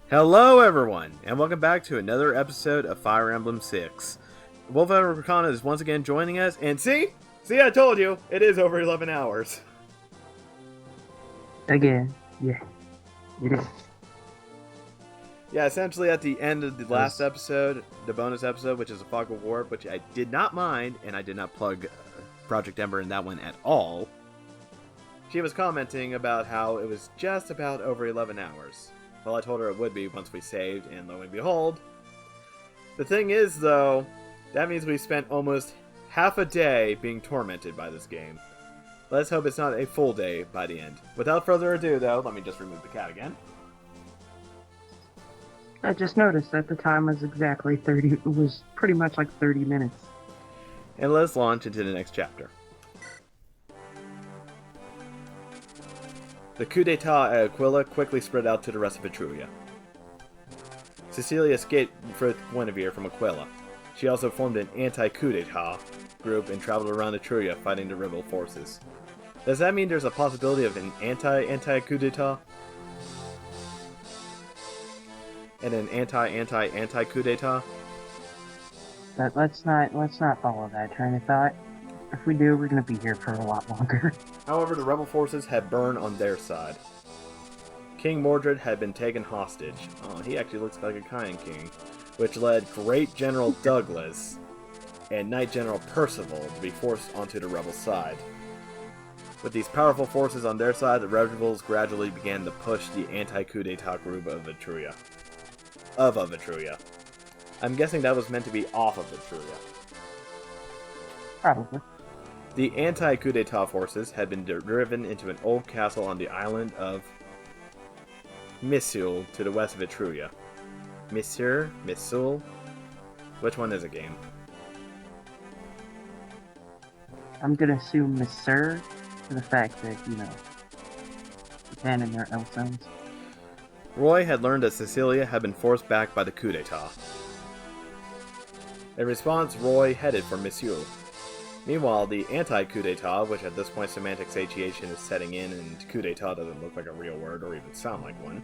Hello everyone, and welcome back to another episode of Fire Emblem 6. Wolf Arcana is once again joining us, and see, I told you, it is over 11 hours. Again, yeah, it is. Yeah, essentially at the end of the last episode, the bonus episode, which is a Fog of War, which I did not mind, and I did not plug Project Ember in that one at all. She was commenting about how it was just about over 11 hours. Well, I told her it would be once we saved, and lo and behold. The thing is, though, that means we spent almost half a day being tormented by this game. Let's hope it's not a full day by the end. Without further ado, though, let me just remove the cat again. I just noticed that the time was exactly 30, it was pretty much like 30 minutes. And let's launch into the next chapter. The coup d'etat at Aquila quickly spread out to the rest of Etruria. Cecilia escaped with Guinevere from Aquila. She also formed an anti-coup d'etat group and traveled around Etruria fighting the rebel forces. Does that mean there's a possibility of an anti-coup d'etat? And an anti-coup d'etat? But let's not follow that train of thought. If we do, we're gonna be here for a lot longer. However, the rebel forces had burned on their side. King Mordred had been taken hostage. Oh, he actually looks like a kind king. Which led Great General Douglas and Knight General Percival to be forced onto the rebel side. With these powerful forces on their side, the rebels gradually began to push the anti-coup d'etat group of Etruria. Of Etruria. I'm guessing that was meant to be off of Etruria. Probably. The anti-coup d'etat forces had been driven into an old castle on the island of Missul to the west of Etruria. Missul? Which one is a game? I'm gonna assume Miss Sir for the fact that, Japan and their L sounds. Roy had learned that Cecilia had been forced back by the coup d'etat. In response, Roy headed for Missul. Meanwhile, the anti-coup d'etat, which at this point semantic satiation is setting in and coup d'etat doesn't look like a real word or even sound like one,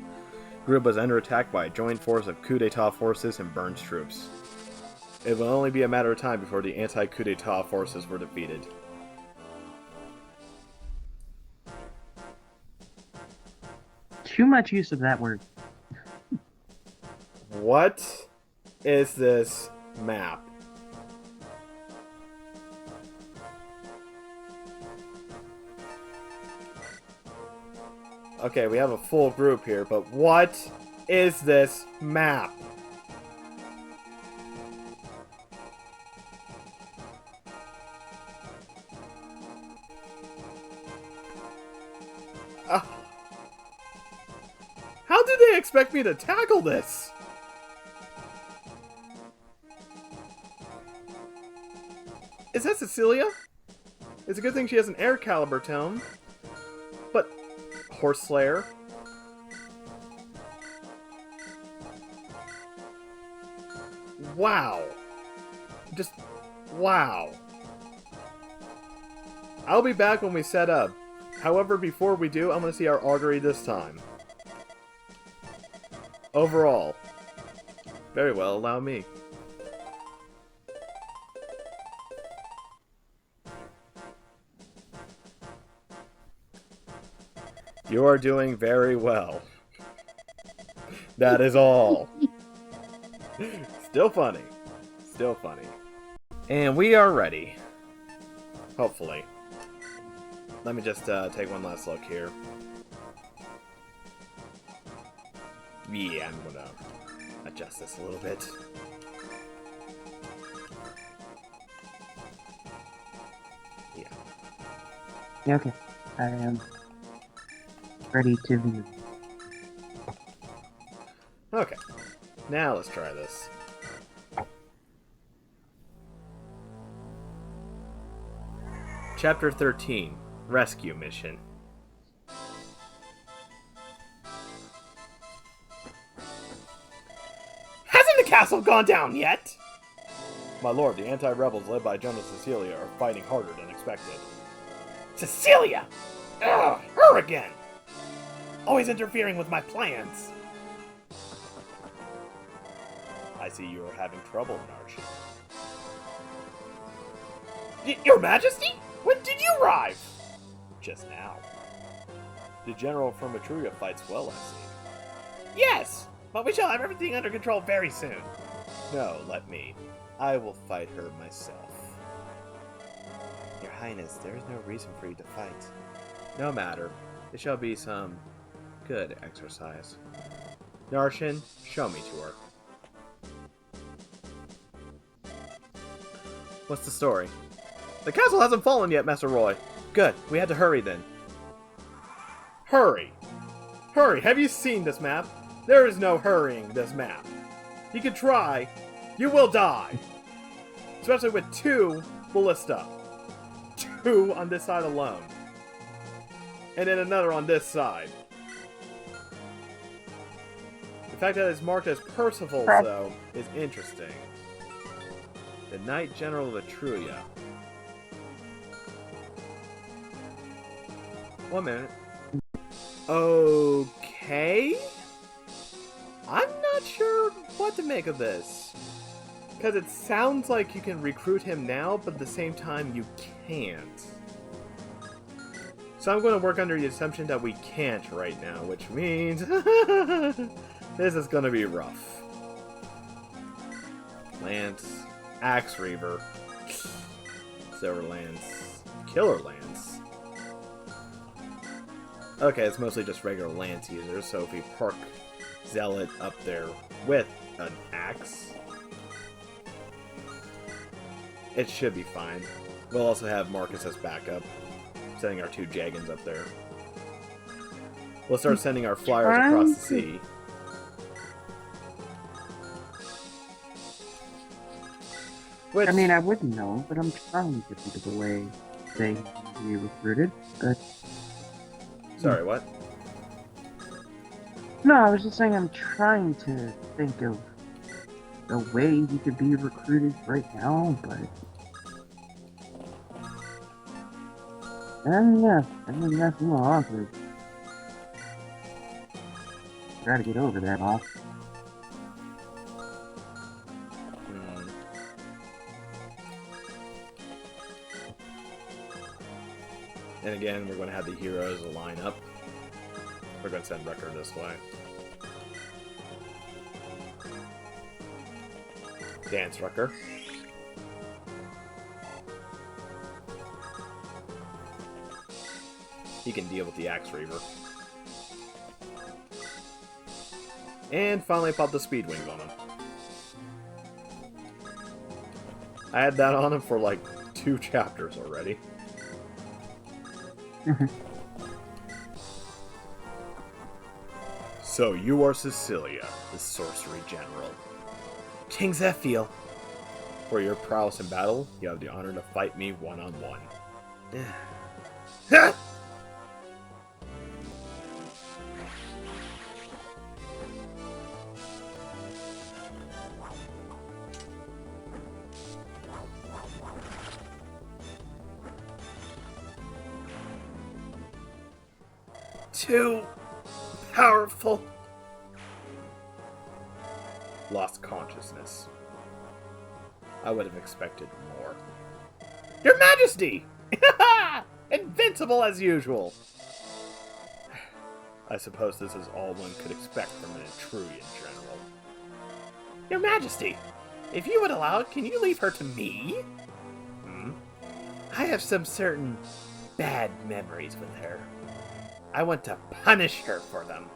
group was under attack by a joint force of coup d'etat forces and Burns troops. It would only be a matter of time before the anti-coup d'etat forces were defeated. Too much use of that word. What is this map? Okay, we have a full group here, but what is this map? How did they expect me to tackle this? Is that Cecilia? It's a good thing she has an air caliber tone. But Horse Slayer? Wow. Just wow. I'll be back when we set up. However, before we do, I'm going to see our augury this time. Overall. Very well, allow me. You are doing very well. That is all. Still funny. Still funny. And we are ready. Hopefully. Let me just take one last look here. Yeah, I'm gonna adjust this a little bit. Yeah, okay. I am ready to view. Okay. Now let's try this. Chapter 13. Rescue Mission. Hasn't the castle gone down yet? My lord, the anti-rebels led by General Cecilia are fighting harder than expected. Cecilia! Ugh, her again! Always interfering with my plans. I see you are having trouble, Narshin. Your Majesty? When did you arrive? Just now. The General from Etruria fights well, I see. Yes, but we shall have everything under control very soon. No, let me. I will fight her myself. Your Highness, there is no reason for you to fight. No matter. It shall be some good exercise. Narshin, show me to her. What's the story? The castle hasn't fallen yet, Master Roy. Good, we had to hurry then. Hurry! Hurry, have you seen this map? There is no hurrying this map. You can try, you will die. Especially with 2 ballista. 2 on this side alone. And then another on this side. The fact that it's marked as Percival's, though, is interesting. The Knight General of Etruria. 1 minute. Okay? I'm not sure what to make of this. Because it sounds like you can recruit him now, but at the same time you can't. So I'm going to work under the assumption that we can't right now, which means this is going to be rough. Lance, Axe Reaver, Silver Lance, Killer Lance. Okay, it's mostly just regular Lance users, so if we park Zealot up there with an axe, it should be fine. We'll also have Marcus as backup, sending our 2 Jaggins up there. We'll start sending our flyers across the sea. Which, I mean, I wouldn't know, but I'm trying to think of a way they can be recruited, but... Sorry, what? No, I was just saying I'm trying to think of a way he could be recruited right now, but... yeah, I mean, that's a little awkward. Try to get over that off. And again, we're going to have the heroes line up. We're going to send Wrecker this way. Dance Wrecker. He can deal with the Axe Reaver. And finally pop the Speed Wings on him. I had that on him for like 2 chapters already. So you are Cecilia, the Sorcery General. King Zephiel. For your prowess in battle, you have the honor to fight me one-on-one. Too powerful. Lost consciousness. I would have expected more. Your Majesty! Invincible as usual! I suppose this is all one could expect from an Etrurian general. Your Majesty, if you would allow it, can you leave her to me? I have some certain bad memories with her. I want to punish her for them.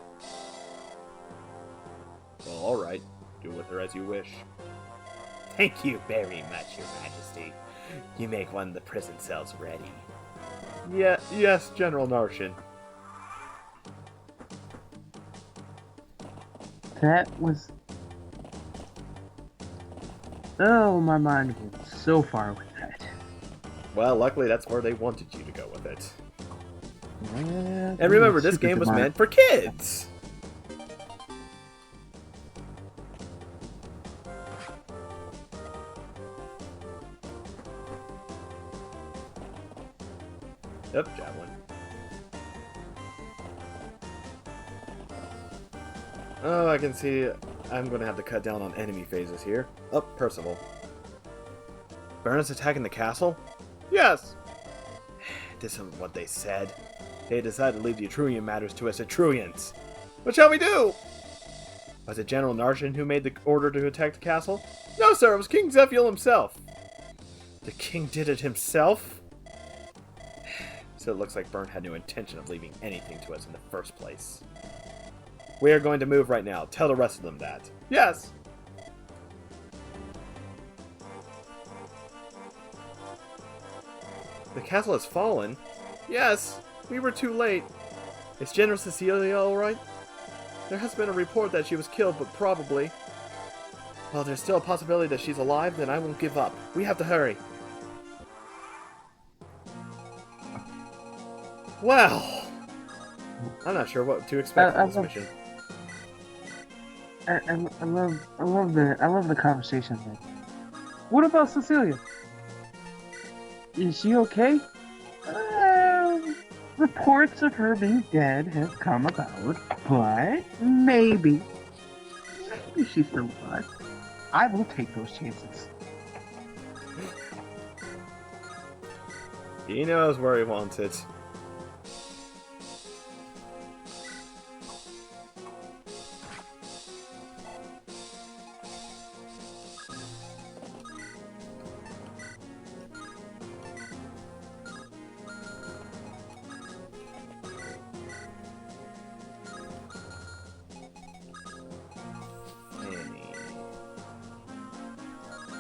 Well, alright. Do with her as you wish. Thank you very much, Your Majesty. You make one of the prison cells ready. Yes, General Narshin. That was... Oh, my mind went so far with that. Well, luckily that's where they wanted you to go with it. Yeah, And remember, this game was meant for kids! Yep, javelin. Oh, I can see I'm going to have to cut down on enemy phases here. Oh, Percival. Byrne's attacking the castle? Yes! This isn't what they said. They decided to leave the Etruian matters to us Etruians. What shall we do? Was it General Narjan who made the order to attack the castle? No, sir, it was King Zephiel himself. The king did it himself? So it looks like Byrne had no intention of leaving anything to us in the first place. We are going to move right now. Tell the rest of them that. Yes! The castle has fallen? Yes! We were too late. Is General Cecilia alright? There has been a report that she was killed, but probably... While there's still a possibility that she's alive, then I won't give up. We have to hurry. Well... I'm not sure what to expect from this mission. I love the conversation. Man. What about Cecilia? Is she okay? Reports of her being dead have come about, but maybe she's still alive. I will take those chances. He knows where he wants it.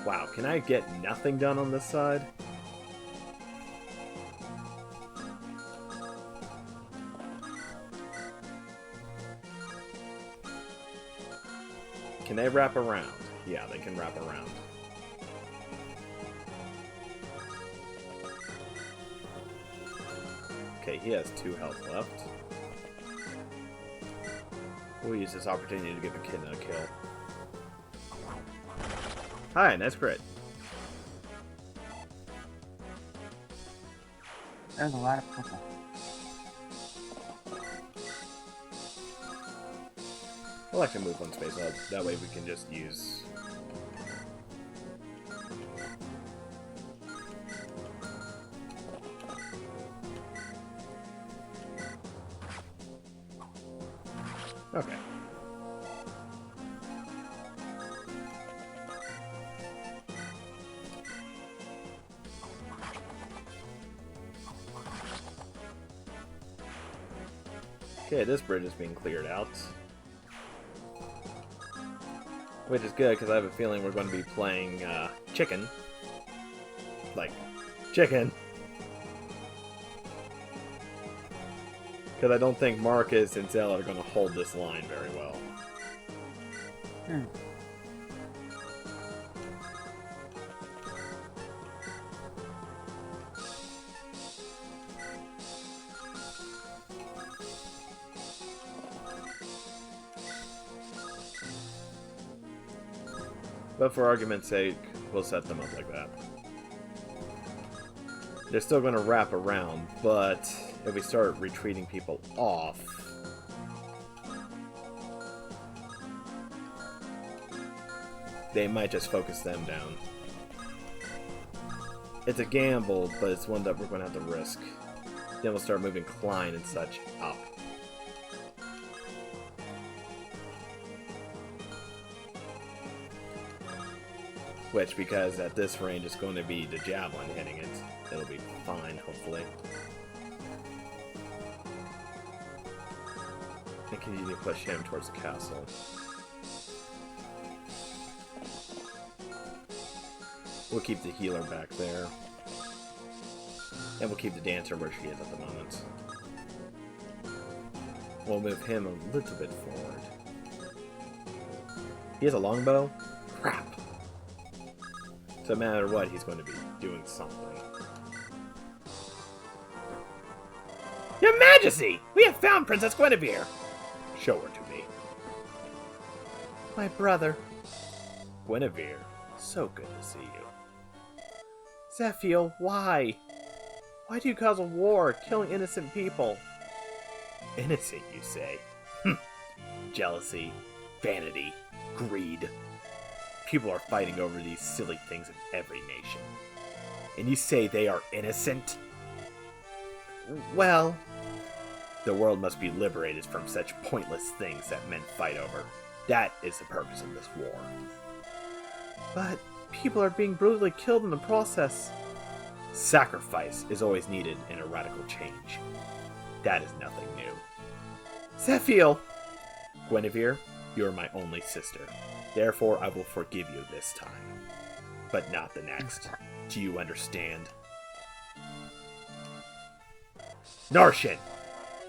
Wow, can I get nothing done on this side? Can they wrap around? Yeah, they can wrap around. Okay, he has 2 health left. We'll use this opportunity to give the kid a kill. Hi, nice crit. There's a lot of purple. We'll actually move one space up. That way we can just use... Okay. Okay, this bridge is being cleared out. Which is good, because I have a feeling we're going to be playing chicken. Like, chicken. Because I don't think Marcus and Zell are going to hold this line very well. But for argument's sake, we'll set them up like that. They're still going to wrap around, but if we start retreating people off... they might just focus them down. It's a gamble, but it's one that we're going to have to risk. Then we'll start moving Klein and such up. Which, because at this range it's going to be the javelin hitting it, it'll be fine, hopefully. And continue to push him towards the castle. We'll keep the healer back there. And we'll keep the dancer where she is at the moment. We'll move him a little bit forward. He has a longbow? Crap! So no matter what, he's going to be doing something. Your Majesty! We have found Princess Guinevere! Show her to me. My brother. Guinevere, so good to see you. Zephiel, why? Why do you cause a war, killing innocent people? Innocent, you say? Jealousy, vanity, greed. People are fighting over these silly things in every nation. And you say they are innocent? Well, the world must be liberated from such pointless things that men fight over. That is the purpose of this war. But people are being brutally killed in the process. Sacrifice is always needed in a radical change. That is nothing new. Zephiel! Guinevere, you are my only sister. Therefore, I will forgive you this time. But not the next. Do you understand? Narshin!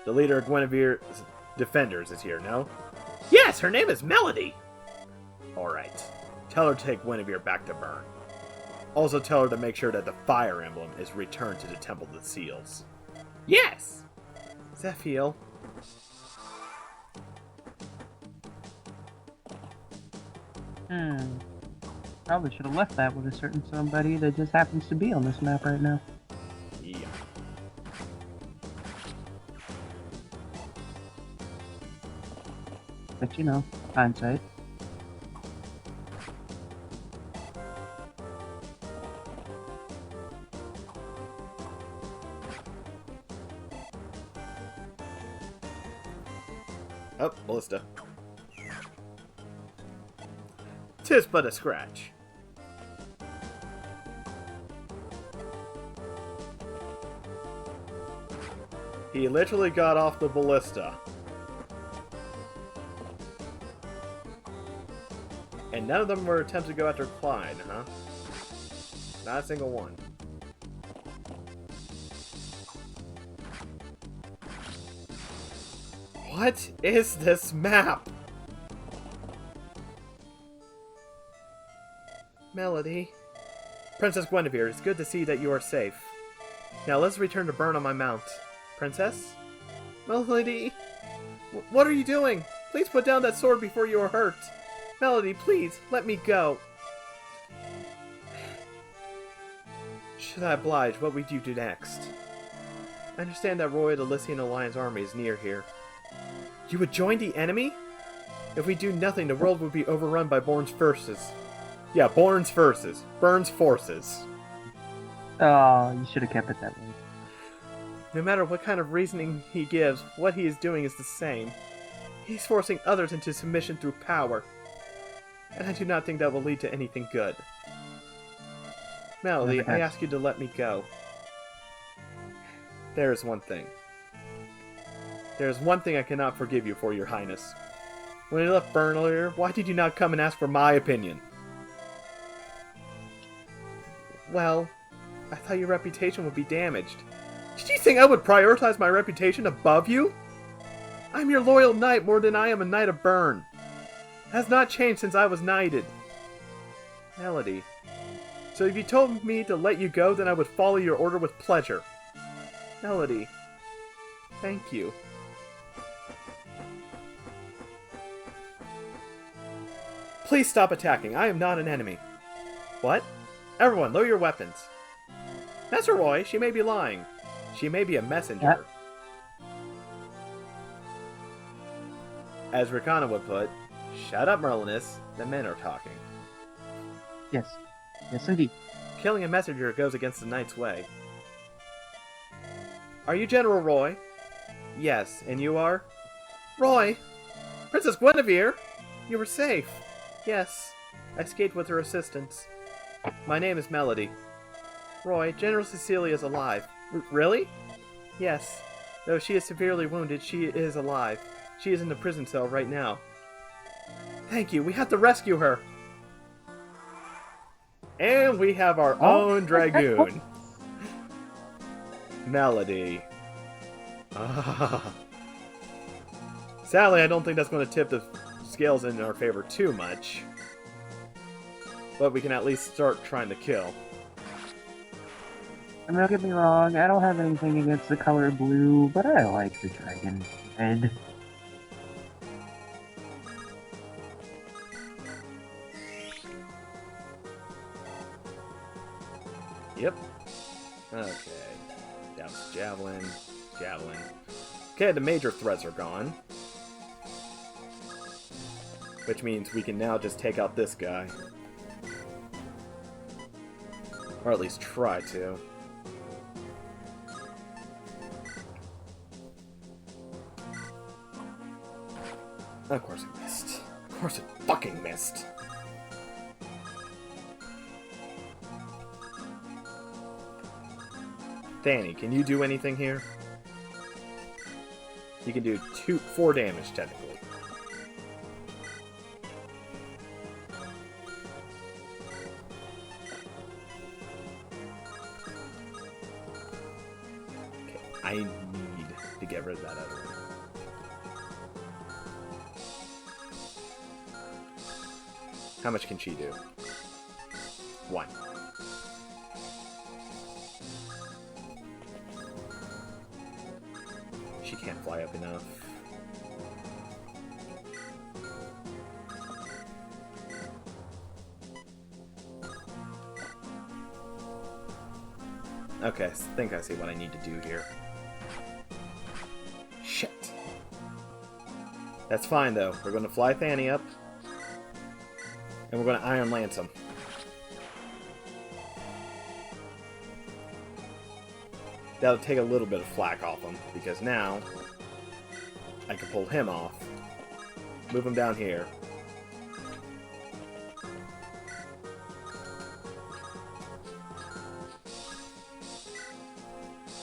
The leader of Guinevere's defenders is here, no? Yes, her name is Melody! Alright. Tell her to take Guinevere back to Bern. Also tell her to make sure that the Fire Emblem is returned to the Temple of the Seals. Yes! Zephiel. Probably should have left that with a certain somebody that just happens to be on this map right now. Yeah. But you know, hindsight. Oh, Ballista. 'Tis but a scratch. He literally got off the ballista. And none of them were attempts to go after Clyde, huh? Not a single one. What is this map? Melody. Princess Guinevere, it's good to see that you are safe. Now let's return to Bern on my mount. Princess? Melody? What are you doing? Please put down that sword before you are hurt. Melody, please, let me go. Should I oblige, what would you do next? I understand that Roy, the Lycian Alliance army, is near here. You would join the enemy? If we do nothing, the world would be overrun by Born's forces. Yeah, Born's forces. Bern's forces. Oh, you should have kept it that way. No matter what kind of reasoning he gives, what he is doing is the same. He's forcing others into submission through power. And I do not think that will lead to anything good. Melody, I ask you to let me go. There is one thing. There is one thing I cannot forgive you for, your highness. When you left Bern earlier, why did you not come and ask for my opinion? Well, I thought your reputation would be damaged. Did you think I would prioritize my reputation above you? I'm your loyal knight more than I am a knight of Bern. It has not changed since I was knighted. Melody. So if you told me to let you go, then I would follow your order with pleasure. Melody. Thank you. Please stop attacking. I am not an enemy. What? Everyone, lower your weapons. Master Roy, she may be lying. She may be a messenger. As Rakana would put, shut up, Merlinus. The men are talking. Yes. Yes, indeed. Killing a messenger goes against the knight's way. Are you General Roy? Yes, and you are? Roy! Princess Guinevere! You were safe. Yes, I escaped with her assistance. My name is Melody. Roy, General Cecilia is alive. Really? Yes. Though she is severely wounded, she is alive. She is in the prison cell right now. Thank you, we have to rescue her! And we have our own Dragoon. Melody. Sadly, I don't think that's going to tip the scales in our favor too much. But we can at least start trying to kill. I mean, don't get me wrong, I don't have anything against the color blue, but I like the dragon red. Yep. Okay. That's javelin. Javelin. Okay, the major threats are gone. Which means we can now just take out this guy. Or at least try to. Of course it missed. Of course it fucking missed. Danny, can you do anything here? You can do 4 damage, technically. Okay, I need to get rid of that other one. How much can she do? 1. She can't fly up enough. Okay, I think I see what I need to do here. Shit. That's fine, though. We're going to fly Fanny up. And we're going to Iron Lance him. That'll take a little bit of flack off him, because now I can pull him off, move him down here.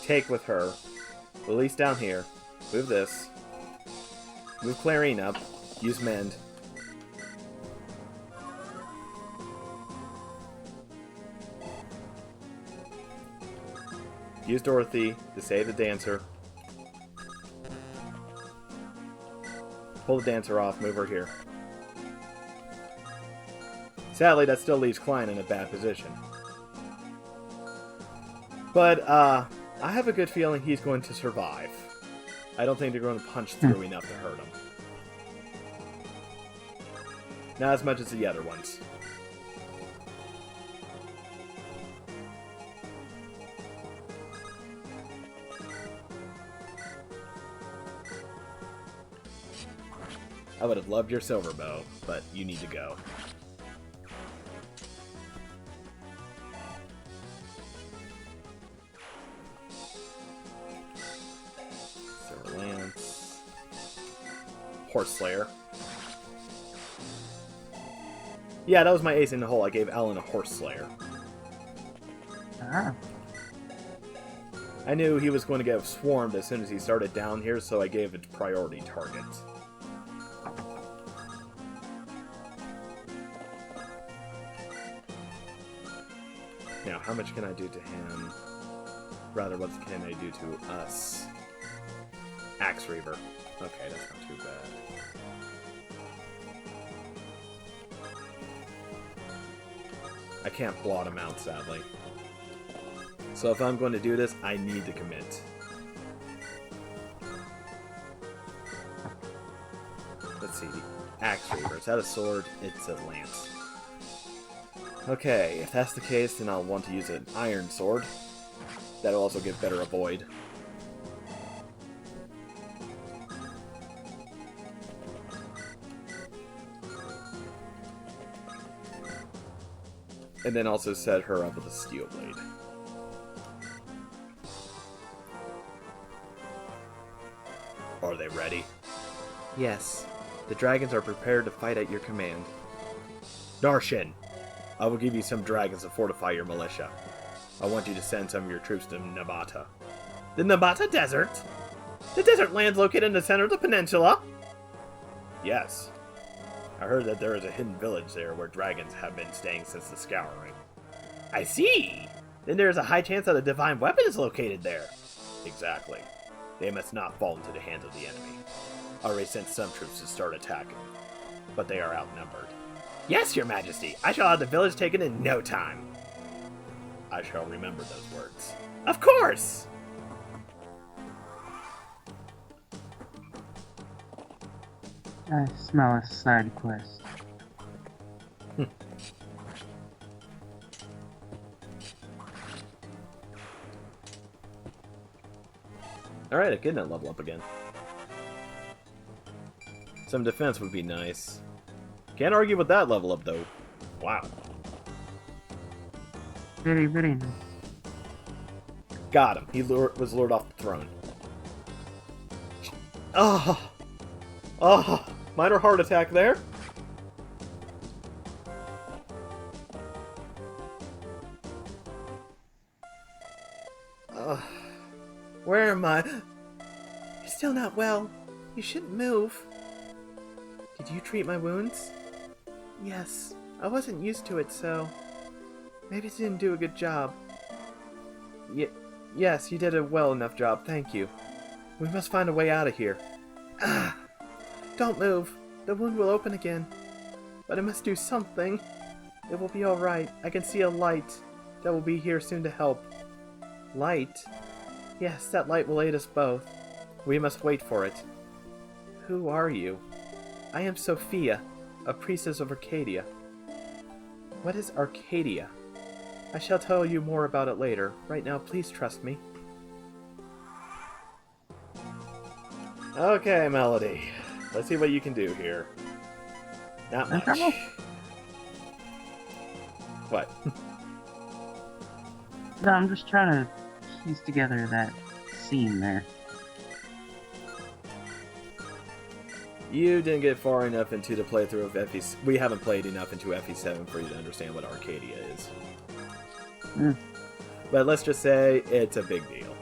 Take with her, release down here, move this, move Clarine up, use Mend. Use Dorothy to save the dancer. Pull the dancer off, move her here. Sadly, that still leaves Klein in a bad position. But, I have a good feeling he's going to survive. I don't think they're going to punch through enough to hurt him. Not as much as the other ones. I would have loved your silver bow, but you need to go. Silver Lance. Horse Slayer. Yeah, that was my ace in the hole. I gave Ellen a Horse Slayer. Ah. I knew he was going to get swarmed as soon as he started down here, so I gave it priority target. Now, how much can I do to him? Rather, what can I do to us? Axe Reaver. Okay, that's not too bad. I can't blot him out, sadly. So if I'm going to do this, I need to commit. Let's see. Axe Reaver. Is that a sword? It's a lance. Okay, if that's the case, then I'll want to use an iron sword. That'll also give better avoid. And then also set her up with a steel blade. Are they ready? Yes. The dragons are prepared to fight at your command. Darshan! I will give you some dragons to fortify your militia. I want you to send some of your troops to Nabata. The Nabata Desert? The desert land's located in the center of the peninsula? Yes. I heard that there is a hidden village there where dragons have been staying since the Scouring. I see! Then there is a high chance that a divine weapon is located there. Exactly. They must not fall into the hands of the enemy. I already sent some troops to start attacking, but they are outnumbered. Yes, your majesty! I shall have the village taken in no time. I shall remember those words. Of course! I smell a side quest. Alright, I could not level up again. Some defense would be nice. Can't argue with that level up, though. Wow. Very, very nice. Got him. He was lured off the throne. Oh! Oh! Minor heart attack there. Where am I? You're still not well. You shouldn't move. Did you treat my wounds? Yes. I wasn't used to it, so... maybe I didn't do a good job. Yes, you did a well enough job, thank you. We must find a way out of here. Ah! Don't move. The wound will open again. But I must do something. It will be alright. I can see a light that will be here soon to help. Light? Yes, that light will aid us both. We must wait for it. Who are you? I am Sophia, a priestess of Arcadia. What is Arcadia? I shall tell you more about it later. Right now, please trust me. Okay, Melody. Let's see what you can do here. Not much. What? No, I'm just trying to piece together that scene there. You didn't get far enough into the playthrough of FE6. We haven't played enough into FE7 for you to understand what Arcadia is. Mm. But let's just say it's a big deal.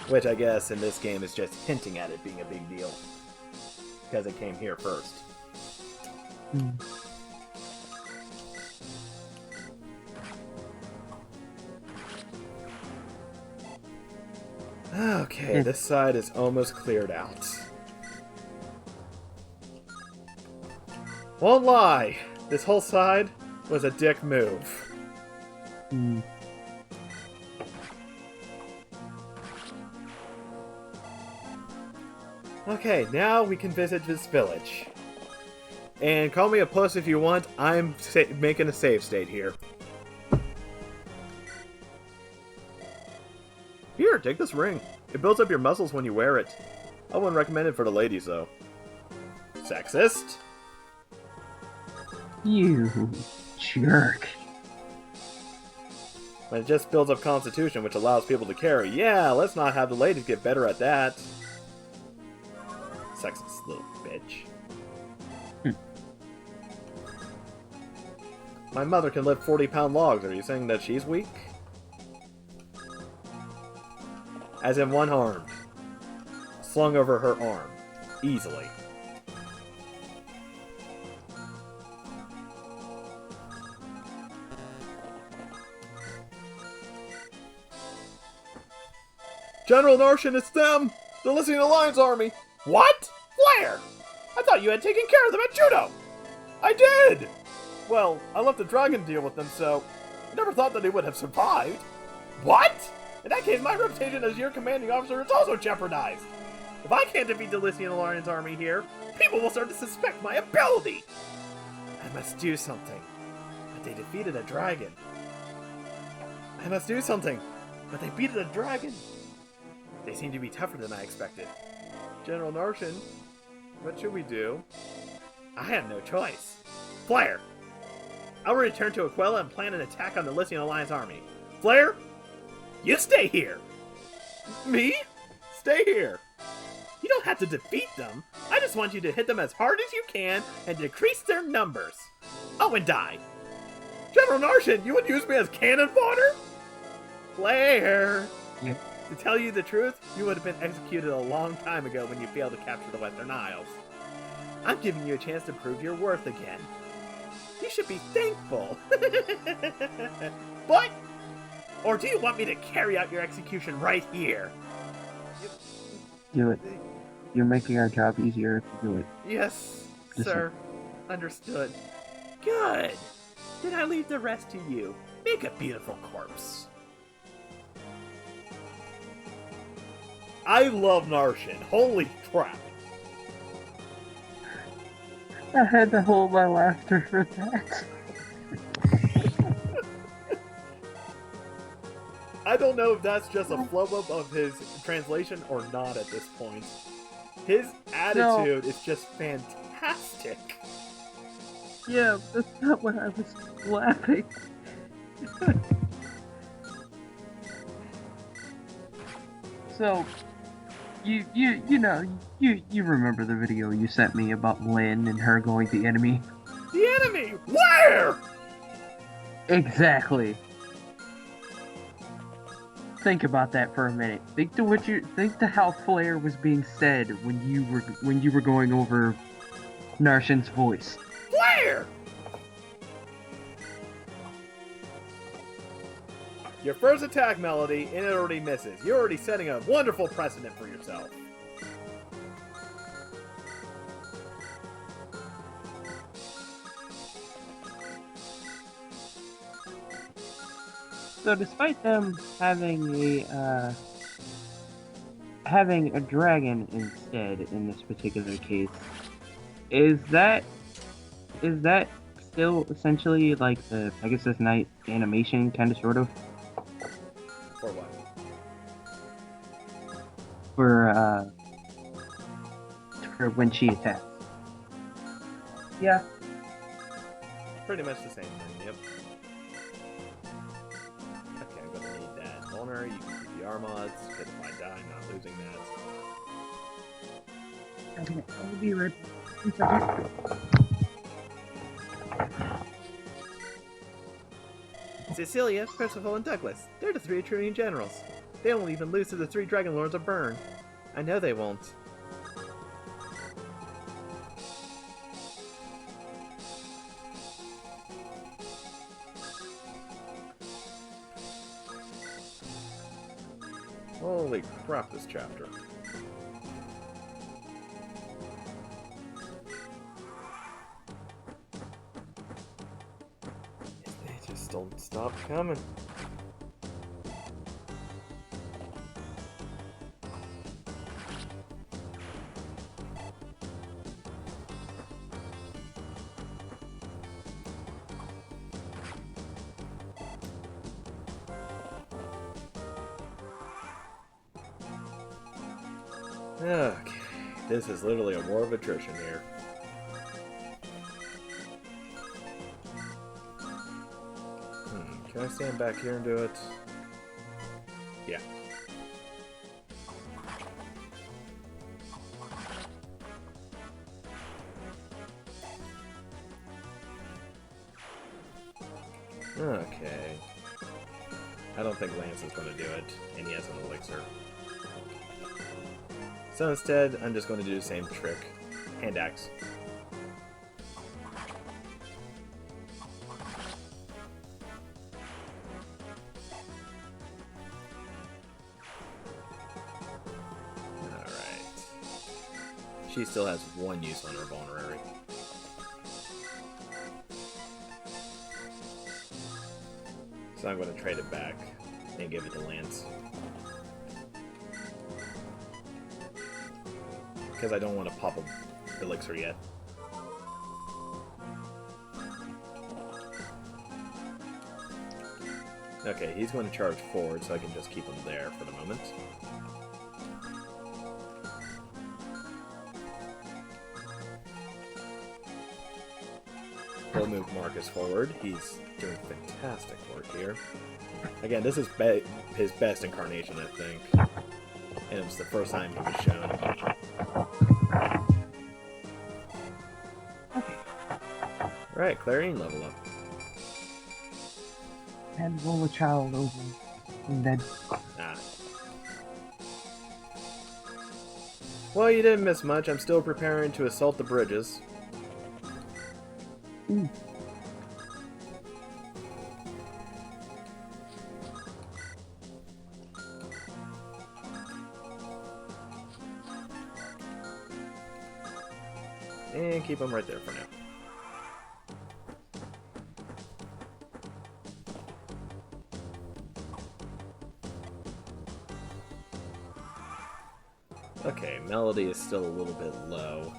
Which I guess in this game is just hinting at it being a big deal. Because it came here first. Mm. Okay, this side is almost cleared out. Won't lie, this whole side was a dick move. Mm. Okay, now we can visit this village. And call me a puss if you want, I'm making a save state here. Here, take this ring. It builds up your muscles when you wear it. I wouldn't recommend it for the ladies, though. Sexist? You jerk. But it just builds up constitution, which allows people to carry. Yeah, let's not have the ladies get better at that. Sexist little bitch. My mother can lift 40-pound logs. Are you saying that she's weak? As in one-armed. Slung over her arm. Easily. General Narshan, it's them! They're listening to the Lion's Army! What? Where? I thought you had taken care of them at Judo! I did! Well, I left the dragon deal with them, so I never thought that they would have survived. What? In that case, my reputation as your commanding officer is also jeopardized. If I can't defeat the Lycian Lion's army here, people will start to suspect my ability. I must do something. But they defeated a dragon. I must do something. But they beat a dragon. They seem to be tougher than I expected. General Narshan, what should we do? I have no choice. Flare! I'll return to Aquila and plan an attack on the Lycian Alliance army. Flare, you stay here! Me? Stay here. You don't have to defeat them. I just want you to hit them as hard as you can and decrease their numbers. Oh, and die. General Narshan, you would use me as cannon fodder? Flare! Yeah. To tell you the truth, you would have been executed a long time ago when you failed to capture the Western Isles. I'm giving you a chance to prove your worth again. You should be thankful. What? Or do you want me to carry out your execution right here? Do it. You're making our job easier if you do it. Yes, Listen. sir. Understood. Good. Then I leave the rest to you. Make a beautiful corpse. I love Narshan. Holy crap. I had to hold my laughter for that. I don't know if that's just a flub-up of his translation or not at this point. His attitude is just fantastic. Yeah, that's not what I was laughing. So, you remember the video you sent me about Lynn and her going to the enemy? The enemy? Where? Exactly. Think about that for a minute. Think to how Flair was being said when you were going over Narshan's voice. Flair! Your first attack, Melody, and it already misses. You're already setting a wonderful precedent for yourself. So despite them having a dragon instead in this particular case, is that still essentially like the Pegasus Knight animation, kind of, sort of? For what? For when she attacks. Yeah. Pretty much the same thing, yep. Okay, I'm gonna need that honor. You can keep the R-mods, because if I die, I'm not losing that. Okay, I'll be right back. Cecilia, Percival, and Douglas. They're the 3 Etrurian generals. They won't even lose to the 3 Dragon Lords of Burn. I know they won't. Holy crap, this chapter. They just don't stop coming. Okay, this is literally a war of attrition here. Can I stand back here and do it? Yeah. Okay. I don't think Lance is going to do it, and he has an elixir. So instead, I'm just going to do the same trick. Hand axe. Alright. She still has 1 use on her vulnerary. So I'm going to trade it back and give it to Lance. Because I don't want to pop a elixir yet. Okay, he's going to charge forward, so I can just keep him there for the moment. We'll move Marcus forward. He's doing fantastic work here. Again, this is his best incarnation, I think. And it's the first time he was shown. Alright, Clarine level up. And roll a child over and then. Ah. Well, you didn't miss much. I'm still preparing to assault the bridges. Ooh. And keep them right there for now. Okay, Melody is still a little bit low.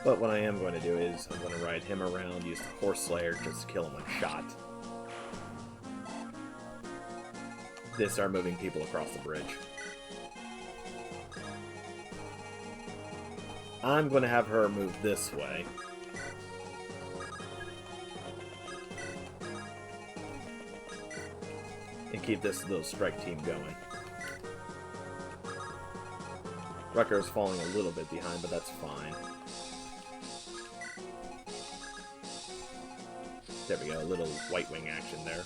But what I am going to do is I'm going to ride him around, use the Horse Slayer just to kill him one shot. Then start moving people across the bridge. I'm going to have her move this way. And keep this little strike team going. Rucker is falling a little bit behind, but that's fine. There we go, a little White Wing action there.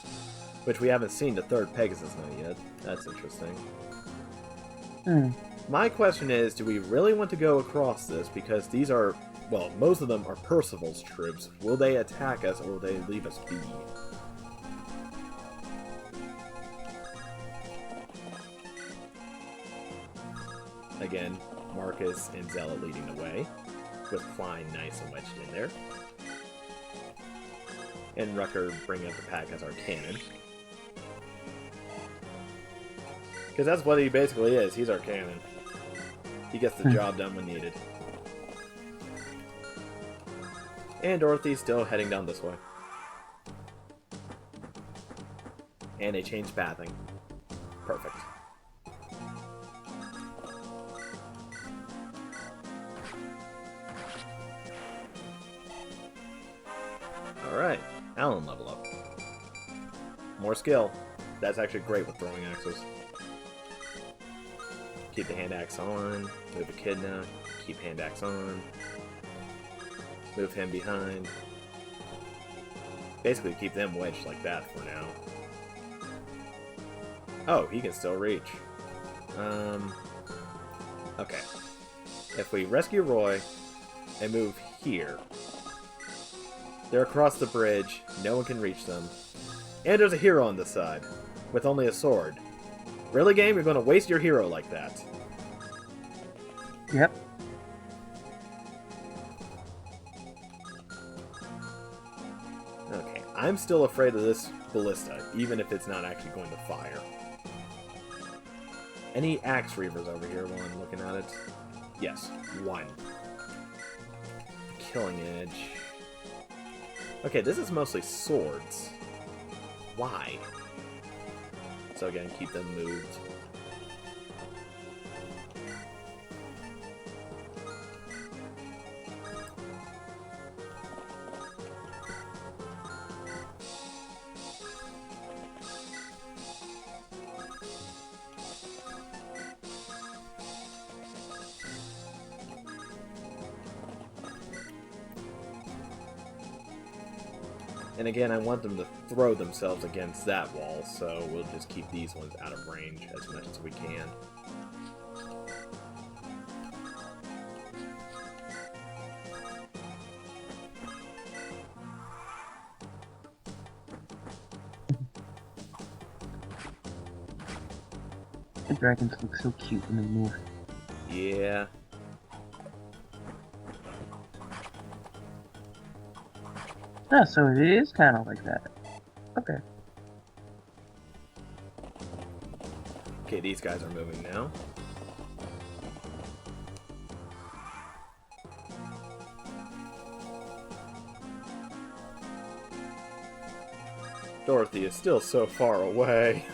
Which we haven't seen the third Pegasus Knight yet. That's interesting. My question is, do we really want to go across this? Because these are, well, most of them are Percival's troops. Will they attack us, or will they leave us be? Again, Marcus and Zella leading the way, with Klein nice and wedged in there. And Rucker bringing up the pack as our cannon. Because that's what he basically is, he's our cannon. He gets the job done when needed. And Dorothy's still heading down this way. And they changed pathing. Perfect. Alright, Alan level up. More skill. That's actually great with throwing axes. Keep the hand axe on, move Echidna, keep hand axe on, move him behind. Basically keep them wedged like that for now. Oh, he can still reach. Okay. If we rescue Roy and move here, they're across the bridge, no one can reach them. And there's a hero on this side, with only a sword. Really, game? You're going to waste your hero like that? Yep. Okay, I'm still afraid of this ballista, even if it's not actually going to fire. Any axe reavers over here while I'm looking at it? Yes, one. Killing Edge. Okay, this is mostly swords. Why? So again, keep them moved. And again, I want them to throw themselves against that wall, so we'll just keep these ones out of range as much as we can. The dragons look so cute when they move. Yeah. Oh, so it is kind of like that. Okay. Okay, these guys are moving now. Dorothy is still so far away.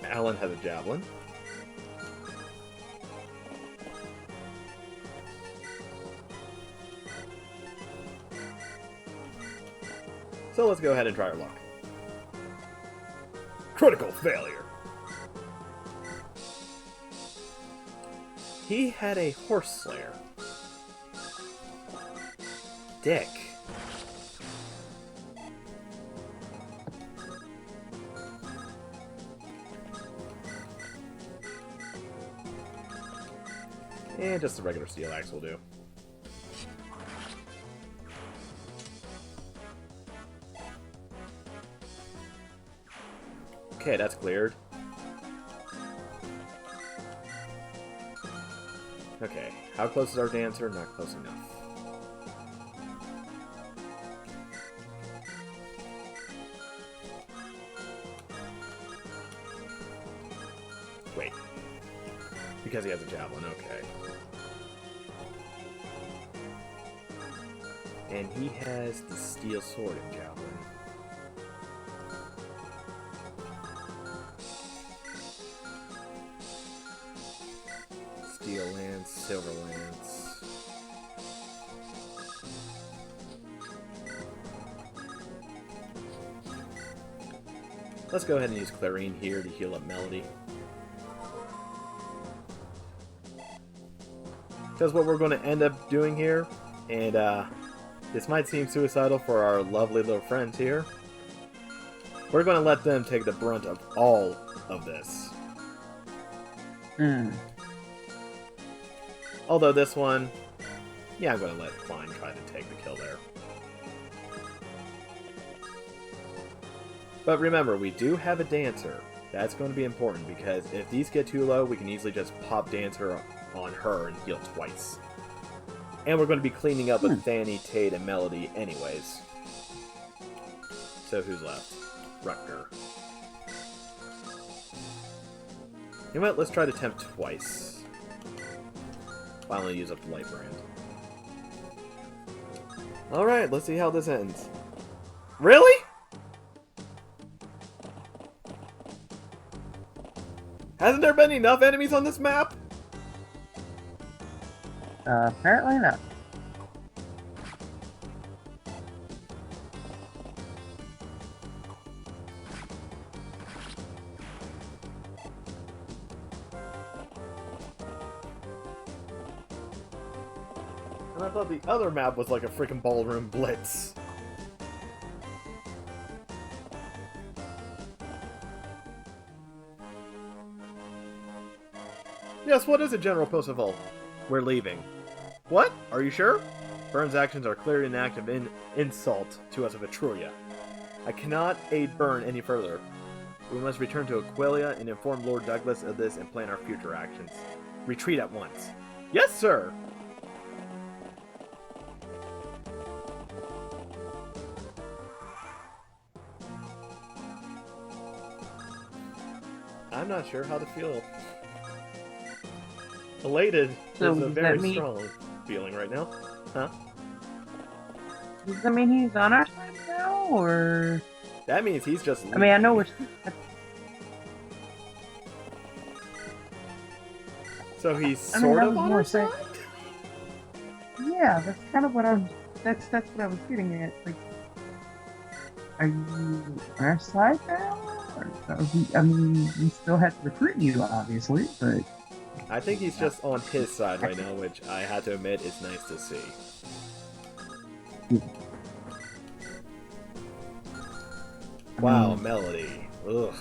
Alan has a javelin. So let's go ahead and try our luck. Critical failure. He had a horse slayer. Dick. And just a regular steel axe will do. Okay, that's cleared. Okay, how close is our dancer? Not close enough. Wait. Because he has a javelin, okay. And he has the steel sword and javelin. Steel Lance, Silver Lance. Let's go ahead and use Clarine here to heal up Melody. Because what we're going to end up doing here, and this might seem suicidal for our lovely little friends here, we're going to let them take the brunt of all of this. Although this one, yeah, I'm going to let Klein try to take the kill there. But remember, we do have a Dancer. That's going to be important, because if these get too low, we can easily just pop Dancer on her and heal twice. And we're going to be cleaning up with Fanny, Tate, and Melody anyways. So who's left? Rutger. You know what? Let's try to tempt twice. Finally use up the Light Brand. Alright, let's see how this ends. Really? Hasn't there been enough enemies on this map? Apparently not. And I thought the other map was like a freaking ballroom blitz. Yes, what is it, General Percival? We're leaving. What? Are you sure? Burn's actions are clearly an act of insult to us of Etruria. I cannot aid Burn any further. We must return to Aquilia and inform Lord Douglas of this and plan our future actions. Retreat at once. Yes, sir! I'm not sure how to feel. Elated So is a does very that mean- strong feeling right now. Huh? Does that mean he's on our side now, or? That means he's just I mean, I know we're. So he's I mean, sort I of was on more our saying- side? Yeah, that's kind of what I'm. That's what I was getting at. Like, are you on our side now? Or are we, I mean, we still have to recruit you, obviously, but. I think he's just on his side right now, which I have to admit is nice to see. Wow, Melody. Ugh.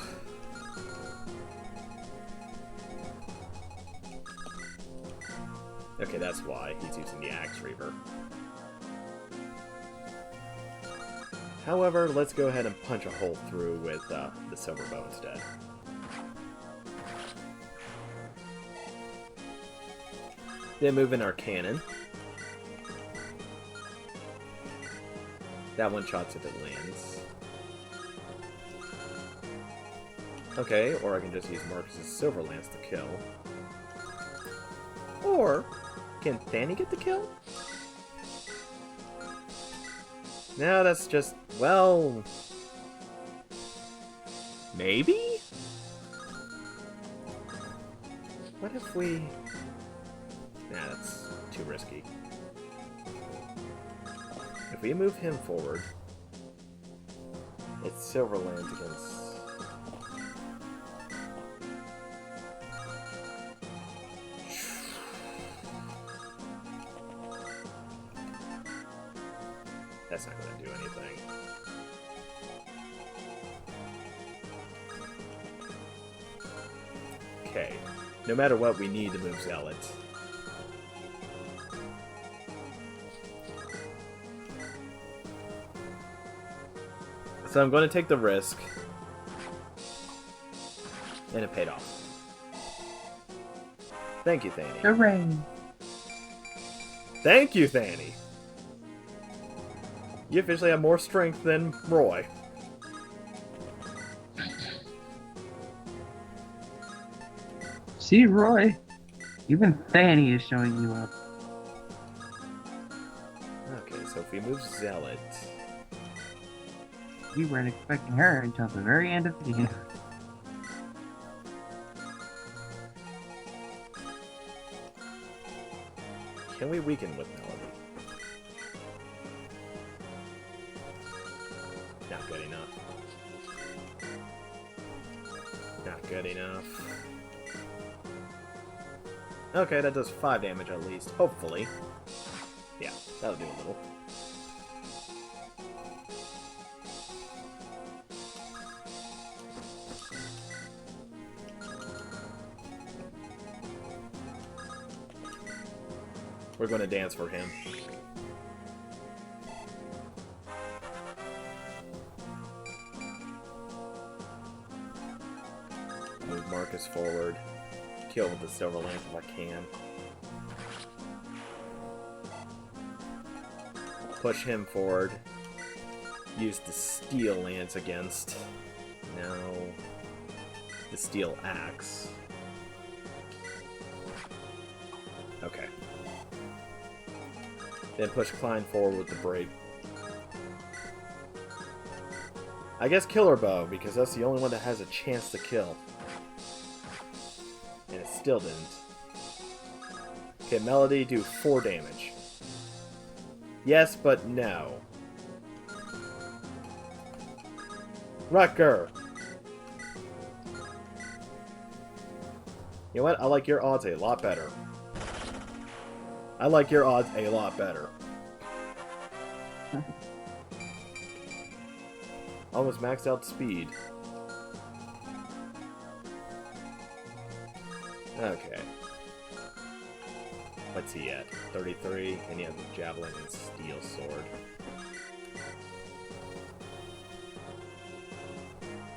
Okay, that's why he's using the Axe Reaver. However, let's go ahead and punch a hole through with the Silver Bow instead. Then move in our cannon. That one shots if it lands. Okay, or I can just use Marcus's Silver Lance to kill. Or, can Fanny get the kill? No, that's just, well... maybe? What if we... nah, that's too risky. If we move him forward, it's Silver Lance against... that's not going to do anything. Okay. No matter what, we need to move Zealot. So I'm going to take the risk. And it paid off. Thank you, Thany. Hooray! Thank you, Thany. You officially have more strength than Roy. See, Roy, even Fanny is showing you up. Okay, so if we move Zealot... We weren't expecting her until the very end of the game. Can we weaken with Melody? Not good enough. Not good enough. Okay, that does 5 damage at least, hopefully. Yeah, that'll do a little. We're going to dance for him. Move Marcus forward. Kill with the silver lamp if I can. Push him forward. Use the steel lance against. Now the steel axe. Okay. Then push Klein forward with the braid. I guess Killer Bow, because that's the only one that has a chance to kill. And it still didn't. Okay, Melody, do 4 damage. Yes, but no. Rutger! You know what? I like your odds a lot better. I like your odds a lot better. Almost maxed out speed. Okay. What's he at? 33, and he has a javelin and steel sword.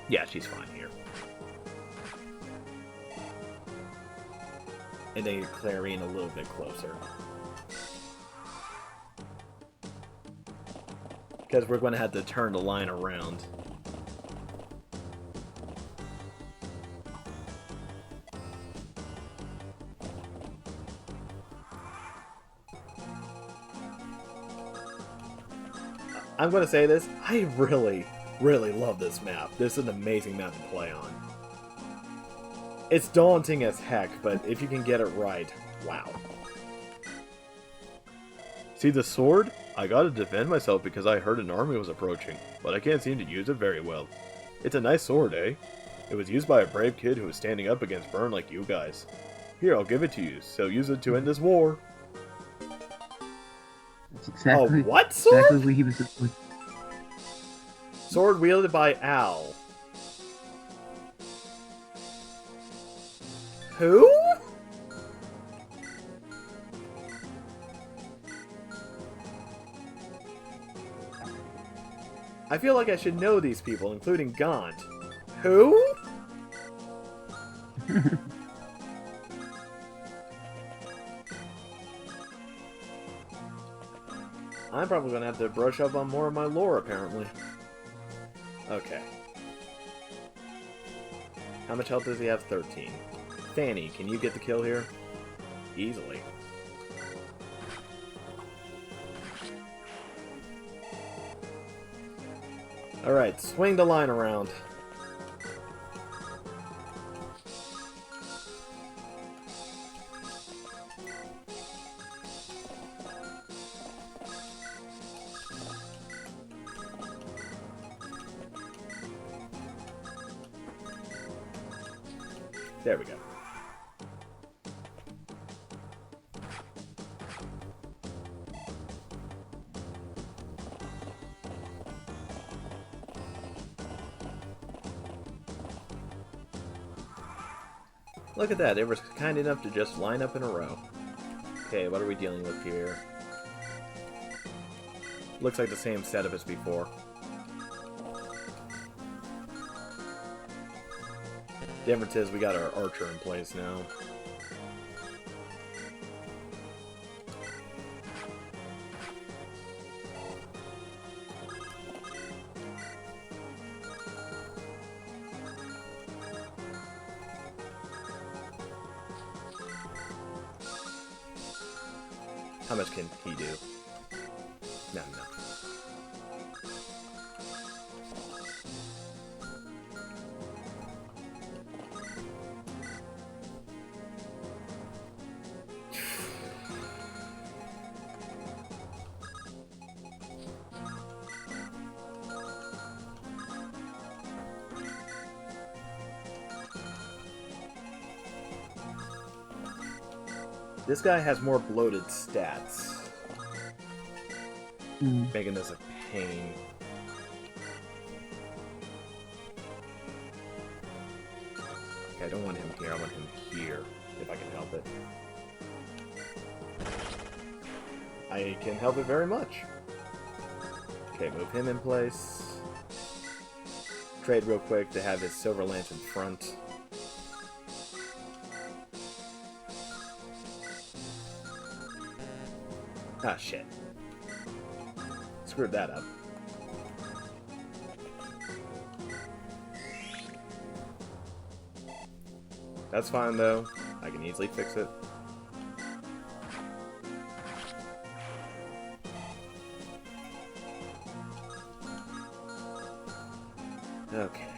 Yeah, she's fine here. And then Clarine a little bit closer. Because we're going to have to turn the line around. I'm going to say this, I really, really love this map. This is an amazing map to play on. It's daunting as heck, but if you can get it right, wow. See the sword? I gotta defend myself because I heard an army was approaching, but I can't seem to use it very well. It's a nice sword, eh? It was used by a brave kid who was standing up against Byrne like you guys. Here, I'll give it to you, so use it to end this war. That's exactly, a what sword? Exactly what he was. Sword wielded by Al. Who? I feel like I should know these people, including Gaunt. Who? I'm probably going to have to brush up on more of my lore, apparently. Okay. How much health does he have? 13. Fanny, can you get the kill here? Easily. Alright, swing the line around. There we go. Look at that, they were kind enough to just line up in a row. Okay, what are we dealing with here? Looks like the same setup as before. The difference is we got our archer in place now. How much can he do? No. This guy has more bloated stats, making this a pain. Okay, I don't want him here, I want him here, if I can help it. I can help it very much. Okay, move him in place. Trade real quick to have his Silver Lance in front. Ah, shit. Screwed that up. That's fine, though. I can easily fix it. Okay.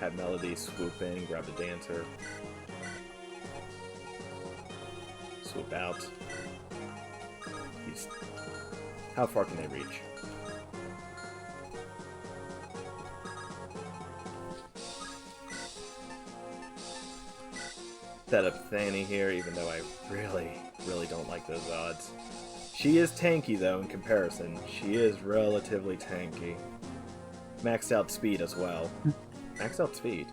Have Melody swoop in, grab the dancer. Swoop out. How far can they reach? Set up Thani here, even though I really don't like those odds. She is tanky, though, in comparison. She is relatively tanky. Maxed out speed as well. Maxed out speed.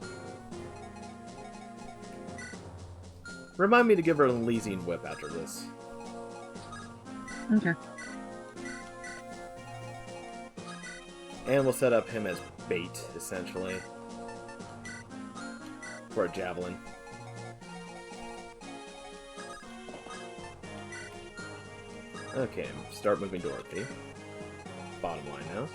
Remind me to give her an Elysian Whip after this. Okay. And we'll set up him as bait, essentially. For a Javelin. Okay, start moving Dorothy. Bottom line now.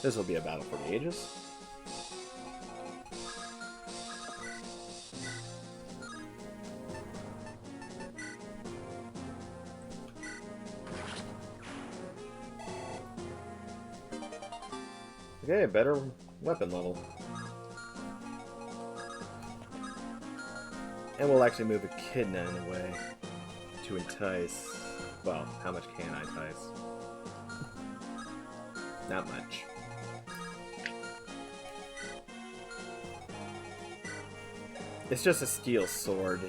This will be a battle for the ages. Okay, better weapon level. And we'll actually move Echidna in a way to entice. Well, how much can I entice? Not much. It's just a steel sword.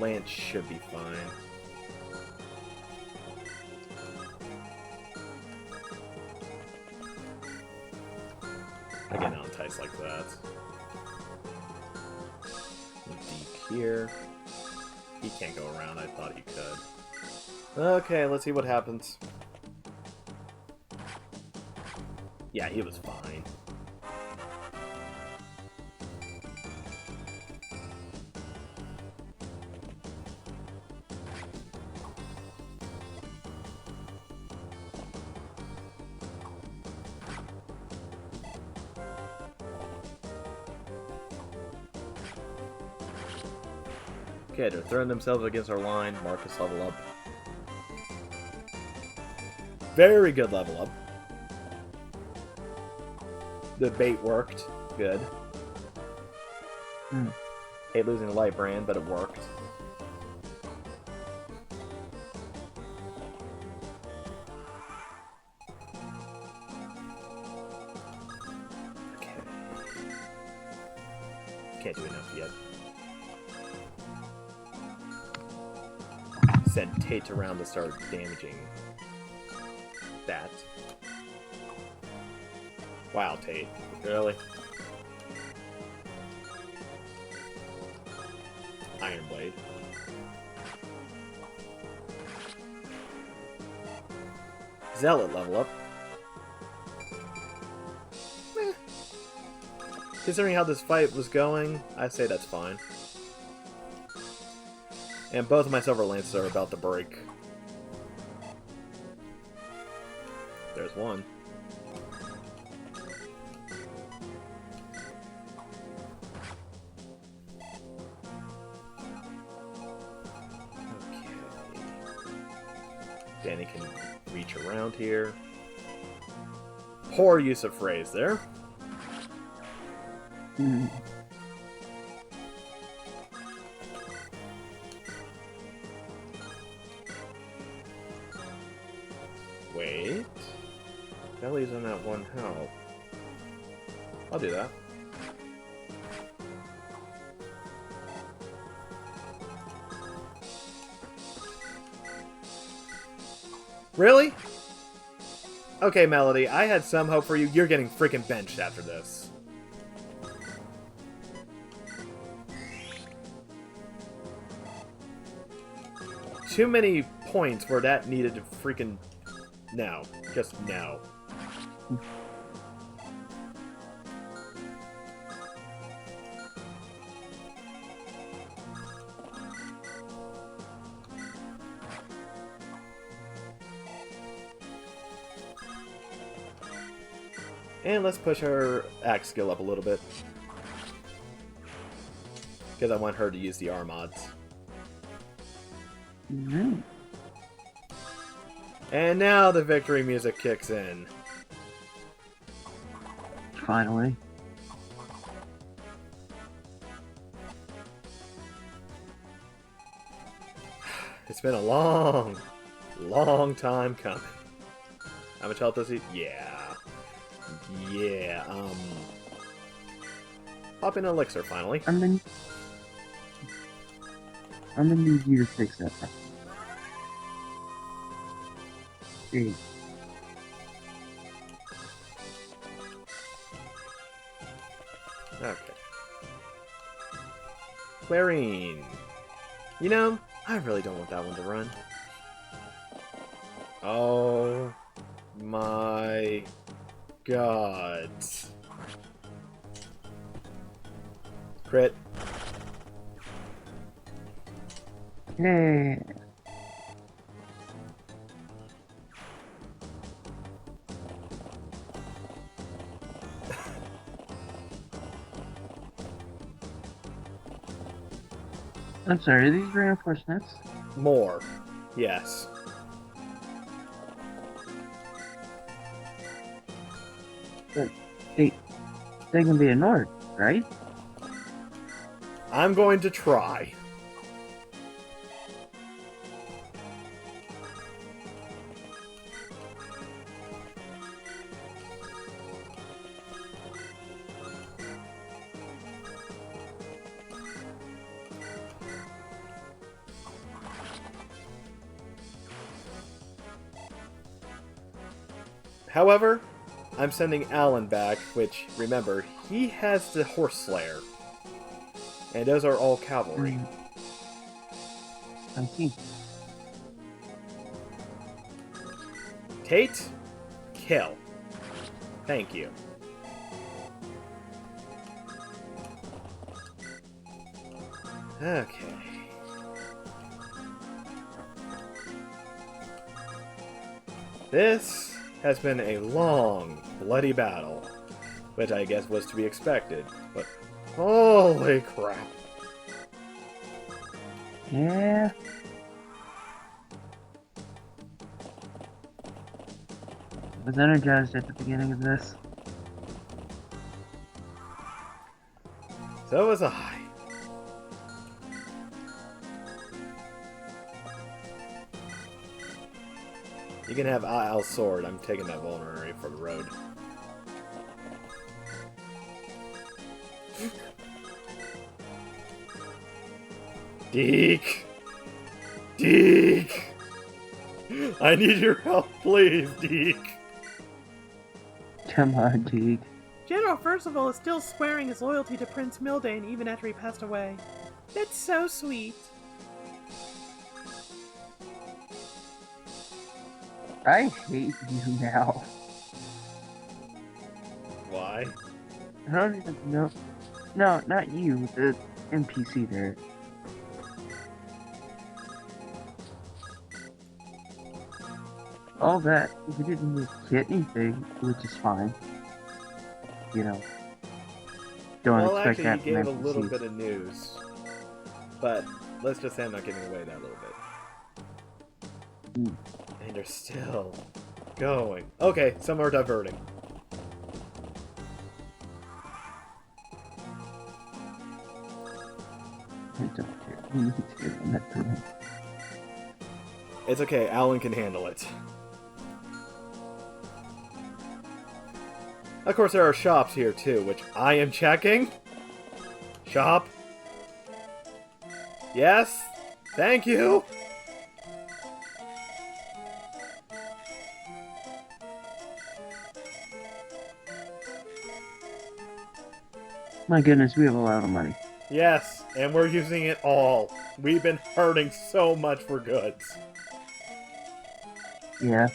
Lance should be fine. Again, I'll entice like that. Deep here. He can't go around. I thought he could. Okay, let's see what happens. Yeah, he was fine. Okay, they're throwing themselves against our line. Marcus level up. Very good level up. The bait worked. Good. Hate losing a light brand, but it worked. Okay. Can't do enough yet. Send Tate around to start damaging that. Wow, Tate. Really? Iron Blade. Zealot level up. Considering how this fight was going, I say that's fine. And both of my Silver Lances are about to break. There's one. Okay. Danny can reach around here. Poor use of phrase there. Wait. Belly's on that one health. I'll do that. Really? Okay, Melody, I had some hope for you. You're getting freaking benched after this. Too many points where that needed to freaking... No. Just no. And let's push her axe skill up a little bit. Because I want her to use the R mods. Mm-hmm. And now the victory music kicks in. Finally. It's been a long, long time coming. I'm a Cheltosi? Yeah. Yeah, pop in Elixir, finally. I'm gonna need you to fix that problem. See. Okay. Clarine. You know, I really don't want that one to run. Oh my god. Crit. Hey. I'm sorry, are these reinforcements? More. Yes. But they can be ignored, right? I'm going to try. However, I'm sending Alan back, which, remember, he has the Horse Slayer. And those are all cavalry. I see. Tate, kill. Thank you. Okay. This has been a long, bloody battle, which I guess was to be expected, but holy crap. Yeah. I was energized at the beginning of this. So was I. You can have Al's sword. I'm taking that vulnerary for the road. Deke! Deke! I need your help, please, Deke! Come on, Teague. General Percival is still swearing his loyalty to Prince Mildane even after he passed away. That's so sweet. I hate you now. Why? I don't even know. No, not you, the NPC there. All that, we didn't really get anything, which is fine. You know, don't Well, expect actually, that you from gave a little NPCs. bit of news. But let's just say I'm not giving away that little bit. Mm. And you're still going. Okay, some are diverting. I don't care. We need to get on that terrain. It's okay, Alan can handle it. Of course, there are shops here too, which I am checking. Shop. Yes. Thank you. My goodness, we have a lot of money. Yes, and we're using it all. We've been hurting so much for goods. Yeah.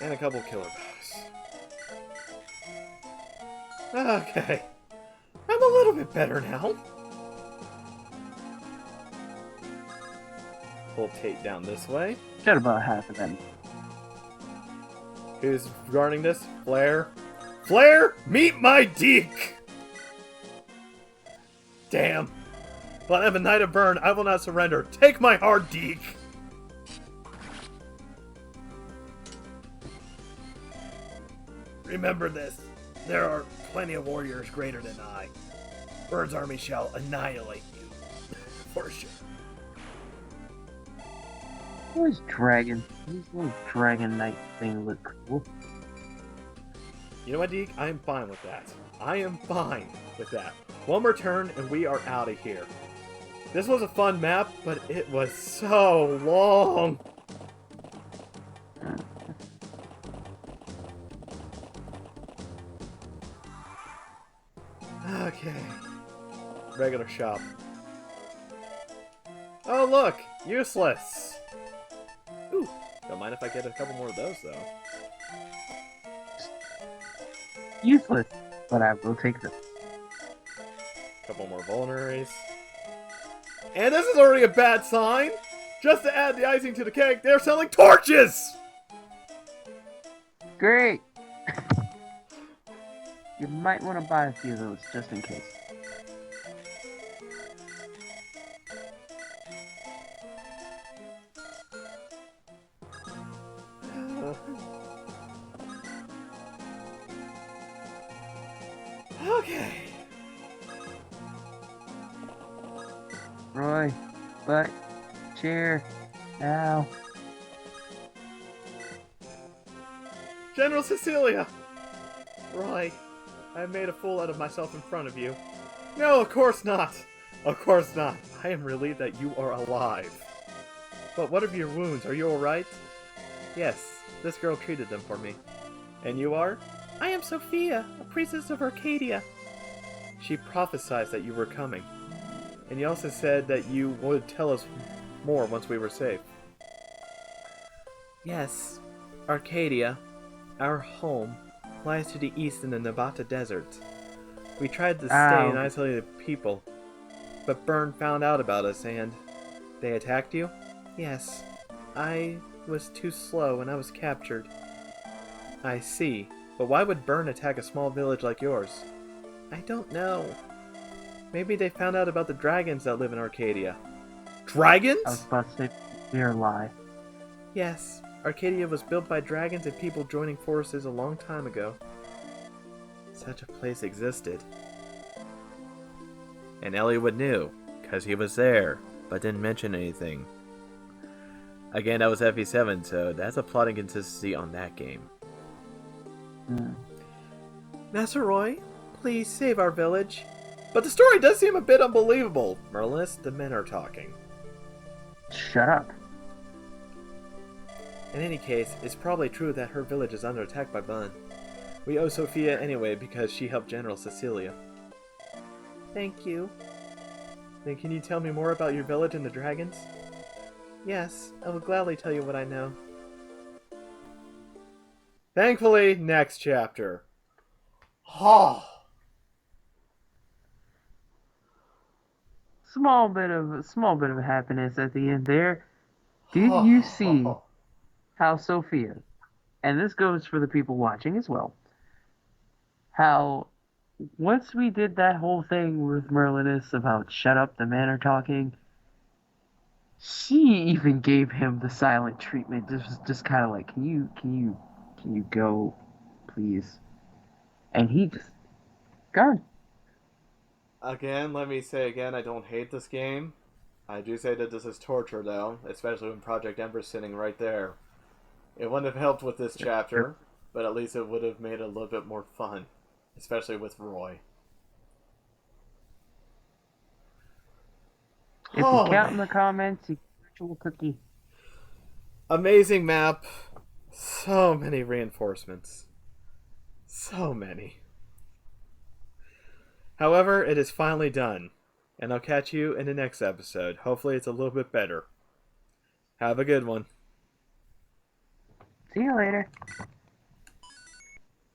And a couple killer bows. Okay. I'm a little bit better now. Pull Tate down this way. Got about half of them. Who's guarding this? Flare. Flare, meet my Deke! Damn. But I'm a knight of Burn. I will not surrender. Take my hard Deke! Remember this. There are plenty of warriors greater than I. Burn's army shall annihilate you. For sure. Where's dragon? These little dragon knight thing look cool. You know what, Deke? I am fine with that. I am fine with that. One more turn and we are out of here. This was a fun map, but it was so long. Okay. Regular shop. Oh, look! Useless! Ooh, don't mind if I get a couple more of those, though. Useless, but I will take them. Couple more vulneraries. And this is already a bad sign! Just to add the icing to the cake, they're selling torches! Great! You might want to buy a few of those, just in case. Okay. Roy, butt, chair, now. General Cecilia! Roy, I made a fool out of myself in front of you. No, of course not! Of course not. I am relieved that you are alive. But what of your wounds? Are you alright? Yes, this girl treated them for me. And you are? I am Sophia, a priestess of Arcadia. She prophesied that you were coming. And you also said that you would tell us more once we were safe. Yes, Arcadia, our home, lies to the east in the Nabata Desert. We tried to stay and isolate the people, but Byrne found out about us and... They attacked you? Yes, I was too slow and I was captured. I see. But why would Byrne attack a small village like yours? I don't know. Maybe they found out about the dragons that live in Arcadia. Dragons? I was about to say, they're alive. Yes, Arcadia was built by dragons and people joining forces a long time ago. Such a place existed. And Elliot knew, because he was there, but didn't mention anything. Again, that was FE7, so that's a plotting consistency on that game. Master Roy, please save our village. But the story does seem a bit unbelievable. Merlinus, the men are talking. Shut up. In any case, it's probably true that her village is under attack by Bun. We owe Sophia anyway because she helped General Cecilia. Thank you. Then can you tell me more about your village and the dragons? Yes, I will gladly tell you what I know. Thankfully, next chapter. Oh. Small bit of happiness at the end there. Did you see how Sophia, and this goes for the people watching as well, how once we did that whole thing with Merlinus about shut up, the men are talking, she even gave him the silent treatment, just kind of like, can you go, please? and he just gone. Again, let me say again, I don't hate this game. I do say that this is torture, though, especially when Project Ember's sitting right there. It wouldn't have helped with this chapter, but at least it would have made it a little bit more fun, especially with Roy. If you count in the comments, you get a virtual cookie. Amazing map. So many reinforcements. So many. However, it is finally done, and I'll catch you in the next episode. Hopefully it's a little bit better. Have a good one. See you later.